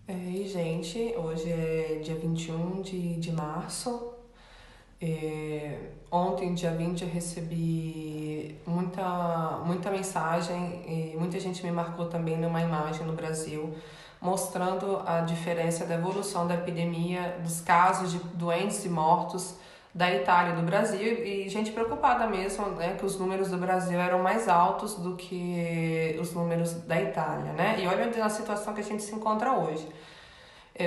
E gente, hoje é dia 21 de março. Ontem, dia 20, eu recebi muita mensagem e muita gente me marcou também numa imagem no Brasil, mostrando a diferença da evolução da epidemia, dos casos de doentes e mortos da Itália e do Brasil, e gente preocupada mesmo, né, que os números do Brasil eram mais altos do que os números da Itália, né? E olha a situação que a gente se encontra hoje.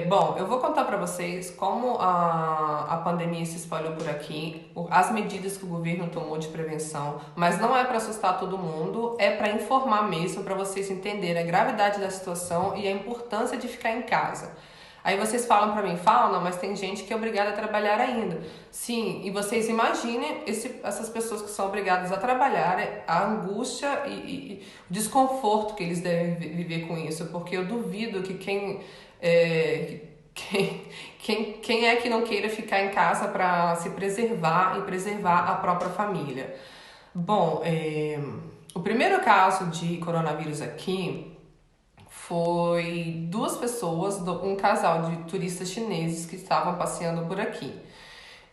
Bom, eu vou contar para vocês como a pandemia se espalhou por aqui, as medidas que o governo tomou de prevenção, mas não é para assustar todo mundo, é para informar mesmo, para vocês entenderem a gravidade da situação e a importância de ficar em casa. Aí vocês falam para mim, falam, mas tem gente que é obrigada a trabalhar ainda. Sim, e vocês imaginem essas pessoas que são obrigadas a trabalhar, a angústia e o desconforto que eles devem viver com isso, porque eu duvido que é, quem é que não queira ficar em casa para se preservar e preservar a própria família? Bom, o primeiro caso de coronavírus aqui foi duas pessoas, um casal de turistas chineses que estavam passeando por aqui.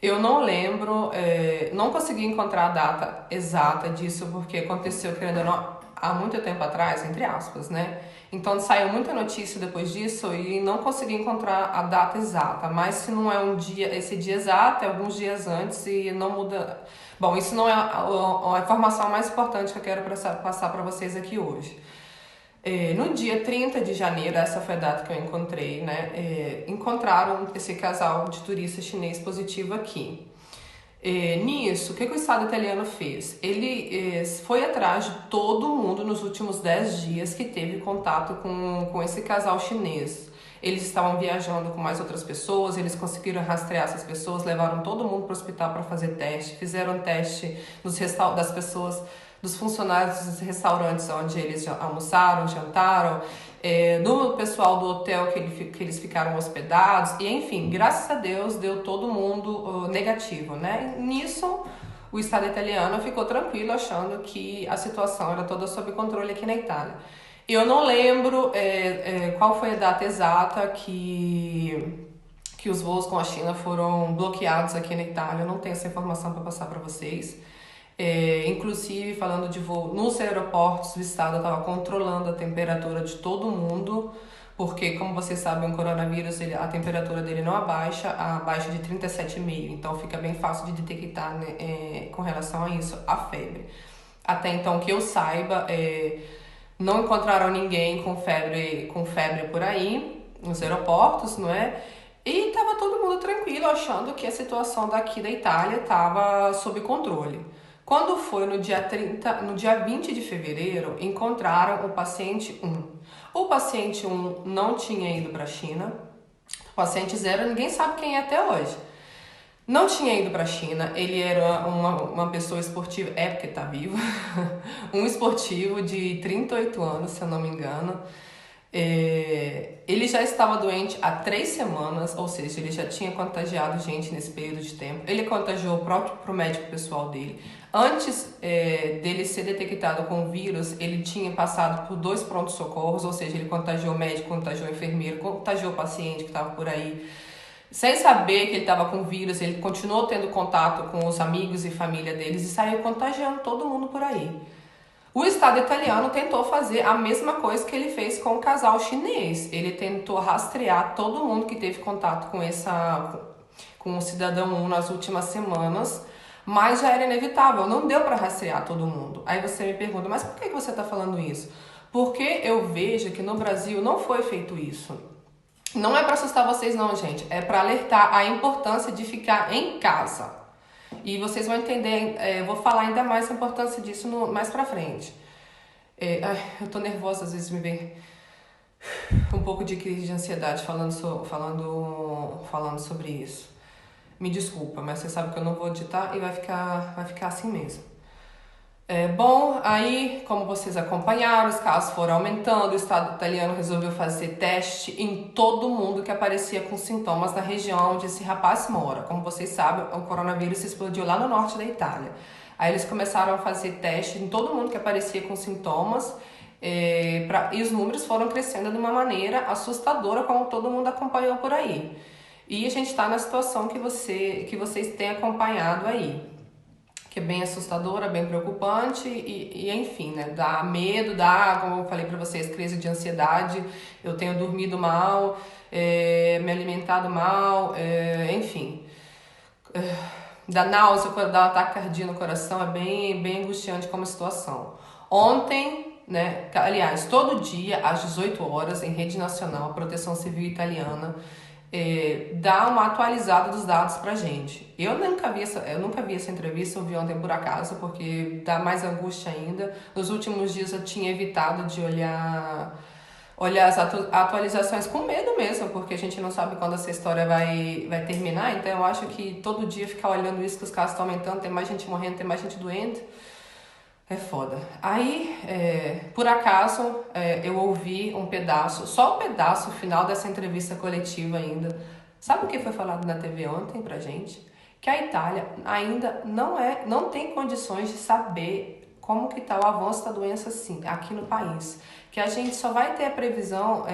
Eu não lembro, não consegui encontrar a data exata disso, porque aconteceu, querendo ou não, há muito tempo atrás, entre aspas, né? Então saiu muita notícia depois disso e não consegui encontrar a data exata. Mas se não é esse dia exato, é alguns dias antes e não muda. Bom, isso não é a informação mais importante que eu quero passar para vocês aqui hoje. No dia 30 de janeiro, essa foi a data que eu encontrei, né? Encontraram esse casal de turista chinês positivo aqui. Nisso, o que o Estado italiano fez? Ele foi atrás de todo mundo nos últimos 10 dias que teve contato com esse casal chinês. Eles estavam viajando com mais outras pessoas, eles conseguiram rastrear essas pessoas, levaram todo mundo para o hospital para fazer teste, fizeram teste das pessoas, dos funcionários dos restaurantes onde eles almoçaram, jantaram, do pessoal do hotel que eles ficaram hospedados, e enfim, graças a Deus deu todo mundo negativo, né? Nisso, o Estado italiano ficou tranquilo, achando que a situação era toda sob controle aqui na Itália. Eu não lembro qual foi a data exata que os voos com a China foram bloqueados aqui na Itália, eu não tenho essa informação para passar para vocês. Inclusive, falando de voo, nos aeroportos, o Estado estava controlando a temperatura de todo mundo, porque, como vocês sabem, o coronavírus, a temperatura dele não abaixa, abaixo de 37,5, então fica bem fácil de detectar, né, com relação a isso, a febre. Até então, que eu saiba, não encontraram ninguém com febre por aí, nos aeroportos, não é? E estava todo mundo tranquilo, achando que a situação daqui da Itália estava sob controle. Quando foi no dia 20 de fevereiro, encontraram o paciente 1. O paciente 1 não tinha ido para a China. O paciente 0, ninguém sabe quem é até hoje. Não tinha ido para a China, ele era uma pessoa esportiva, porque está vivo, um esportivo de 38 anos, se eu não me engano. Ele já estava doente há 3 semanas, ou seja, ele já tinha contagiado gente nesse período de tempo. Ele contagiou pro médico pessoal dele. Antes dele ser detectado com o vírus, ele tinha passado por 2 prontos-socorros, ou seja, ele contagiou o médico, contagiou o enfermeiro, contagiou o paciente que estava por aí. Sem saber que ele estava com vírus, ele continuou tendo contato com os amigos e família deles e saiu contagiando todo mundo por aí. O Estado italiano tentou fazer a mesma coisa que ele fez com o casal chinês. Ele tentou rastrear todo mundo que teve contato com o cidadão 1 nas últimas semanas, mas já era inevitável, não deu para rastrear todo mundo. Aí você me pergunta, mas por que você está falando isso? Porque eu vejo que no Brasil não foi feito isso. Não é para assustar vocês não, gente. É para alertar a importância de ficar em casa. E vocês vão entender, eu vou falar ainda mais a importância disso mais pra frente. Eu tô nervosa, às vezes me vem um pouco de crise de ansiedade falando sobre isso. Me desculpa, mas você sabe que eu não vou editar e vai ficar assim mesmo. Bom, aí, como vocês acompanharam, os casos foram aumentando, o Estado italiano resolveu fazer teste em todo mundo que aparecia com sintomas na região onde esse rapaz mora. Como vocês sabem, o coronavírus explodiu lá no norte da Itália. Aí eles começaram a fazer teste em todo mundo que aparecia com sintomas E os números foram crescendo de uma maneira assustadora, como todo mundo acompanhou por aí. E a gente está na situação que vocês têm acompanhado aí, que é bem assustadora, bem preocupante e enfim, né? Dá medo, como eu falei para vocês, crise de ansiedade. Eu tenho dormido mal, me alimentado mal, enfim. Dá náusea, dá um ataque cardíaco no coração, é bem angustiante como situação. Ontem, né, aliás, todo dia às 18 horas, em rede nacional, a Proteção Civil Italiana dá uma atualizada dos dados pra gente. Eu nunca vi essa entrevista, eu vi ontem por acaso, porque dá mais angústia ainda. Nos últimos dias eu tinha evitado de olhar as atualizações com medo mesmo, porque a gente não sabe quando essa história vai terminar, então eu acho que todo dia ficar olhando isso, que os casos estão aumentando, tem mais gente morrendo, tem mais gente doente, é foda. Aí, por acaso, eu ouvi um pedaço, só o pedaço final dessa entrevista coletiva ainda. Sabe o que foi falado na TV ontem pra gente? Que a Itália ainda não tem condições de saber como que tá o avanço da doença assim, aqui no país. Que a gente só vai ter a previsão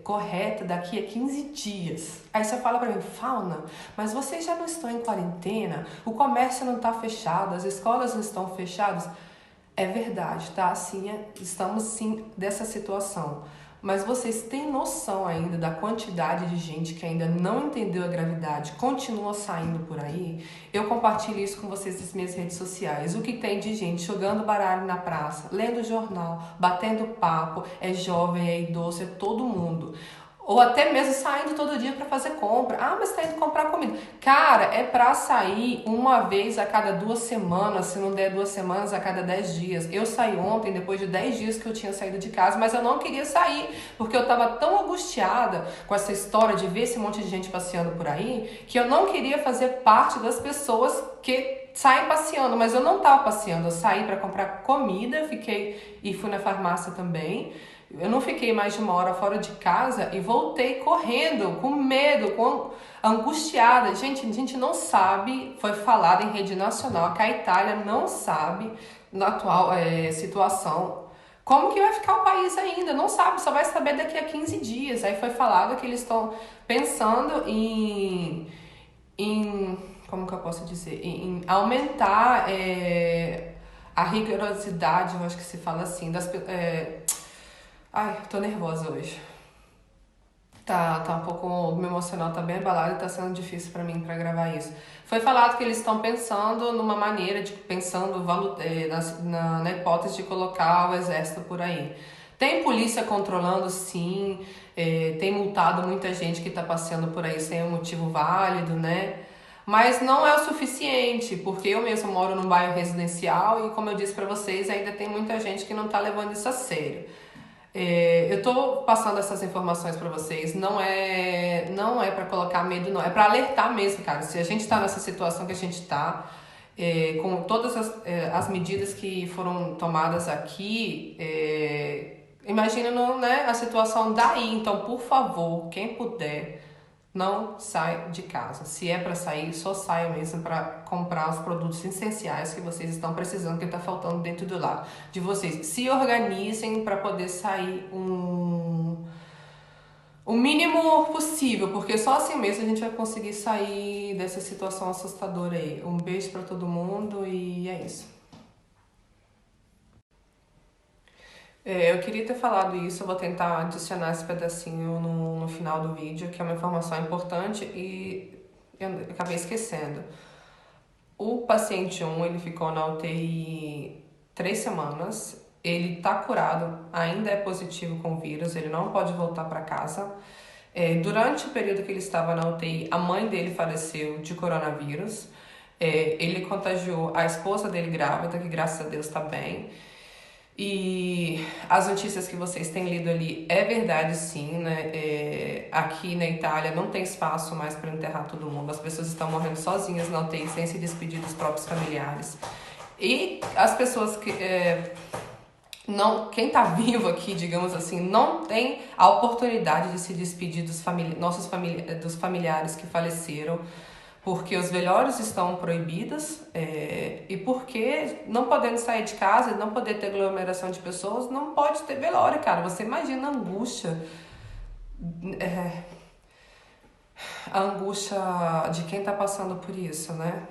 correta daqui a 15 dias. Aí você fala pra mim, Fauna, mas vocês já não estão em quarentena? O comércio não tá fechado, as escolas não estão fechadas? É verdade, tá? Assim, estamos sim dessa situação. Mas vocês têm noção ainda da quantidade de gente que ainda não entendeu a gravidade, continua saindo por aí? Eu compartilho isso com vocês nas minhas redes sociais. O que tem de gente jogando baralho na praça, lendo jornal, batendo papo, é jovem, é idoso, é todo mundo. Ou até mesmo saindo todo dia para fazer compra. Ah, mas tá indo comprar comida. Cara, é pra sair uma vez a cada 2 semanas, se não der 2 semanas, a cada 10 dias. Eu saí ontem, depois de 10 dias que eu tinha saído de casa, mas eu não queria sair, porque eu tava tão angustiada com essa história de ver esse monte de gente passeando por aí, que eu não queria fazer parte das pessoas que saem passeando, mas eu não tava passeando. Eu saí para comprar comida, e fui na farmácia também. Eu não fiquei mais de 1 hora fora de casa e voltei correndo, com medo, angustiada. Gente, a gente não sabe, foi falado em rede nacional, que a Itália não sabe, na atual situação, como que vai ficar o país ainda. Não sabe, só vai saber daqui a 15 dias. Aí foi falado que eles estão pensando em como que eu posso dizer? Em aumentar a rigorosidade, eu acho que se fala assim, Ai, tô nervosa hoje. Tá um pouco, o meu emocional tá bem abalado e tá sendo difícil pra mim pra gravar isso. Foi falado que eles estão pensando numa maneira na hipótese de colocar o exército por aí. Tem polícia controlando, sim, tem multado muita gente que tá passeando por aí sem um motivo válido, né? Mas não é o suficiente, porque eu mesmo moro num bairro residencial e, como eu disse pra vocês, ainda tem muita gente que não tá levando isso a sério. Eu tô passando essas informações pra vocês, não é para colocar medo, não, é pra alertar mesmo, cara. Se a gente tá nessa situação que a gente tá, com todas as medidas que foram tomadas aqui, imagina, né, a situação daí. Então, por favor, quem puder, não sai de casa. Se é para sair, só saia mesmo para comprar os produtos essenciais que vocês estão precisando, que está faltando dentro do lar de vocês. Se organizem para poder sair o mínimo possível, porque só assim mesmo a gente vai conseguir sair dessa situação assustadora aí. Um beijo para todo mundo e é isso. Eu queria ter falado isso, eu vou tentar adicionar esse pedacinho no final do vídeo, que é uma informação importante e eu acabei esquecendo. O paciente 1, ele ficou na UTI 3 semanas, ele tá curado, ainda é positivo com o vírus, ele não pode voltar para casa. Durante o período que ele estava na UTI, a mãe dele faleceu de coronavírus. Ele contagiou a esposa dele grávida, que graças a Deus está bem. E as notícias que vocês têm lido ali é verdade, sim, né? Aqui na Itália não tem espaço mais para enterrar todo mundo. As pessoas estão morrendo sozinhas na UTI sem se despedir dos próprios familiares. E as pessoas que quem tá vivo aqui, digamos assim, não tem a oportunidade de se despedir dos familiares que faleceram, porque os velórios estão proibidos e porque não podendo sair de casa e não poder ter aglomeração de pessoas, não pode ter velório, cara. Você imagina a angústia de quem tá passando por isso, né?